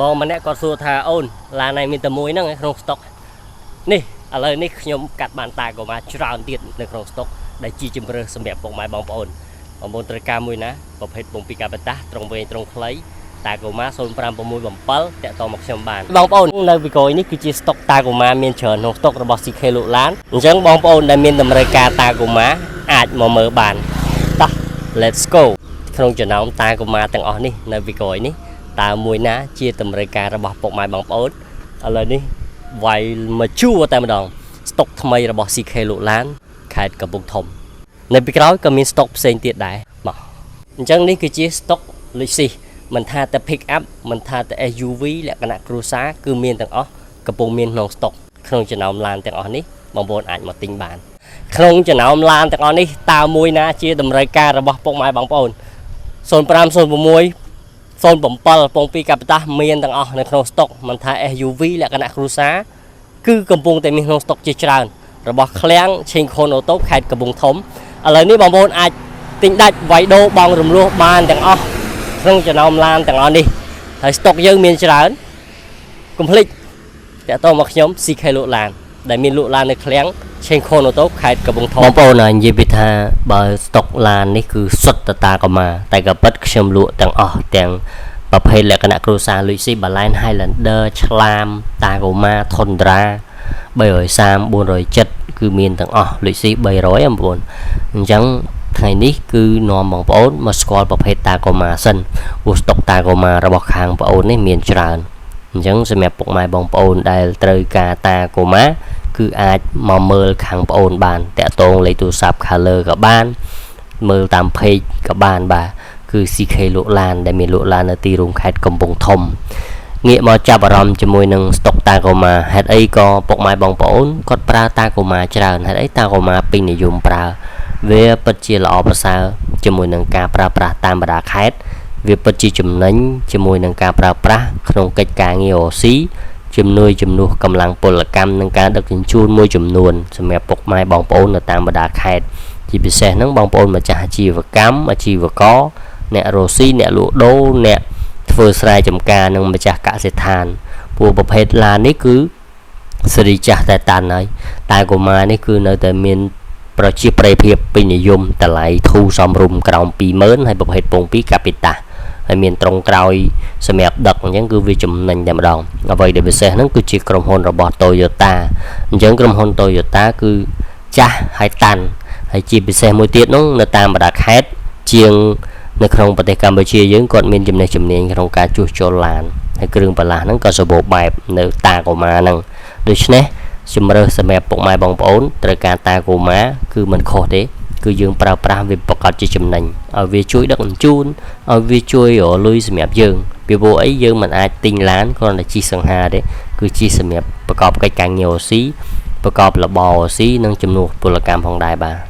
បងម្នាក់គាត់សួរថាអូនឡានnàyមានតែមួយហ្នឹងក្នុងស្តុកនេះឥឡូវនេះខ្ញុំកាត់បានតាកូម៉ាច្រើនទៀតនៅក្នុងស្តុកដែលជាជំរើសសម្រាប់ពុកម៉ែបងប្អូនត្រូវការមួយណាប្រភេទពងពីកាបតាស់ត្រង់វែងត្រង់ខ្លីតាកូម៉ា0567តាក់តមកខ្ញុំបានបងប្អូននៅវីកុយនេះគឺជាស្តុកតាកូម៉ាមានច្រើនក្នុងស្តុករបស់ CK លោកឡានអញ្ចឹងបងប្អូនដែលមានតម្រូវការតាកូម៉ាអាចមកមើលបានតោះ let's go ក្នុងចំណោមតាកូម៉ាទាំងអស់នេះនៅវីកុយនេះតើមួយណាជាតម្រូវការរបស់ពុកម៉ែបងប្អូនឥឡូវនេះវាយមកជួតែម្ដងស្តុកថ្មីរបស់ CK លោកឡានខេត្តកំពង់ធំនៅពីក្រោយក៏មានស្តុកផ្សេងទៀតដែរមកអញ្ចឹងនេះគឺជាស្តុកលុយស៊ីមិនថាតែ pick up មិនថាតែ SUV លក្ខណៈគ្រួសារគឺមានទាំងអស់កំពុងមានក្នុងស្តុកក្នុងចំណោមឡានទាំងអស់នេះបងប្អូនអាចមកទិញបានក្នុងចំណោមឡានទាំងអស់នេះតើមួយណាជាតម្រូវការរបស់ពុកម៉ែបងប្អូន0506 07ពងពីកាបតាស់មានទាំងអស់នៅក្នុងស្តុកមិនថា SUV លក្ខណៈគ្រួសារគឺកំពុងតែមានក្នុងស្តុកជាច្រើនរបស់ឃ្លាំងឆេងខុនអូតូខេត្តកំពង់ធំឥឡូវនេះបងប្អូនអាចទិញដាច់វាយដូរបង់រំលោះបានទាំងអស់ក្នុងចំណោមឡានទាំងអស់នេះហើយស្តុកយើងមានច្រើនកុំភ្លេចតាក់ទងមកខ្ញុំ CK លោកឡានដែលមានលក់ឡាននៅឃ្លាំងឆេងខុនអូតូខេត្តកំពង់ធំបងប្អូននិយាយពីថាបើស្តុកឡាននេះគឺសុទ្ធតាកូម៉ាតែក៏ពិតខ្ញុំលក់ទាំងអស់ទាំងប្រភេទលក្ខណៈគ្រួសារលុយស៊ីបាឡែន Highlander ឆ្លាមតាកូម៉ា Tundra 330 470គឺមានទាំងអស់លុយស៊ី300បងប្អូនអញ្ចឹងថ្ងៃនេះគឺនាំបងប្អូនមកស្គាល់ប្រភេទតាកូម៉ាសិនព្រោះស្តុកតាកូម៉ារបស់ខាងបងប្អូននេះមានច្រើនអញ្ចឹងសម្រាប់ពុកម៉ែបងប្អូនដែលត្រូវការតាកូម៉ាគឺអាចមកមើលខាងបងប្អូនបានតាក់ទងលេខទូរស័ព្ទ color ក៏បានមើលតាម page ក៏បានបាទគឺ CK លោកឡានដែលមានលក់ឡាននៅទីរួមខេត្តកំពង់ធំងាកមកចាប់អារម្មណ៍ជាមួយនឹងស្តុកតាកូម៉ាហេតុអីក៏ពុកម៉ែបងប្អូនគាត់ប្រើតាកូម៉ាច្រើនហេតុអីតាកូម៉ាពេញនិយមប្រើវាពិតជាល្អប្រសើរជាមួយនឹងការប្រើប្រាស់តាមបណ្ដាខេត្តវាពិតជាចំណេញជាមួយនឹងការប្រើប្រាស់ក្នុងកិច្ចការងារ OC ជំនួសកម្លាំងពលកម្មនិងការដឹកជញ្ជូនមួយចំនួនសម្រាប់ពុកម៉ែបងប្អូននៅតាមបណ្ដាខេត្តជាពិសេសហ្នឹងបងប្អូនម្ចាស់អាជីវកម្មអាជីវករអ្នករស់ស៊ីអ្នកលក់ដូរអ្នកធ្វើស្រែចម្ការនិងម្ចាស់កសិដ្ឋានព្រោះប្រភេទឡាននេះគឺសេរីចាស់តែតាន់ហើយតែកូម៉ានេះគឺនៅតែមានប្រជាប្រិយភាពពេញនិយមតម្លៃធូរសមរម្យក្រោម 20000 ហើយប្រភេទពងពីកាពីតាហើយមានត្រង់ក្រោយសម្រាប់ដឹកអញ្ចឹងគឺវាចំណេញតែម្ដងអ្វីដែលពិសេសហ្នឹងគឺជាក្រុមហ៊ុនរបស់ Toyota អញ្ចឹងក្រុមហ៊ុន Toyota គឺចាស់ហើយតាន់ហើយជាពិសេសមួយទៀតនោះនៅតាមបណ្ដាខេត្តជាងនៅក្នុងប្រទេសកម្ពុជាយើងគាត់មានចំណេះជំនាញក្នុងការជួសជុលឡានហើយគ្រឿងបន្លាស់ហ្នឹងក៏សម្បូរបែបនៅតាកូម៉ាហ្នឹងដូច្នេះជំរើសសម្រាប់ពុកម៉ែបងប្អូនត្រូវការតាកូម៉ាគឺមិនខុសទេគឺយើងប្រើប្រាស់វាប្រកបជាចំណេញឲ្យវាជួយដឹកជញ្ជូនឲ្យវាជួយរលុយសម្រាប់យើងពីព្រោះអីយើងមិនអាចទិញឡានគ្រាន់តែជិះសង្ហាទេគឺជិះសម្រាប់ប្រកបកិច្ចការងារ OC ប្រកបរបរ OC និងជំនួសពលកម្មផងដែរបាទ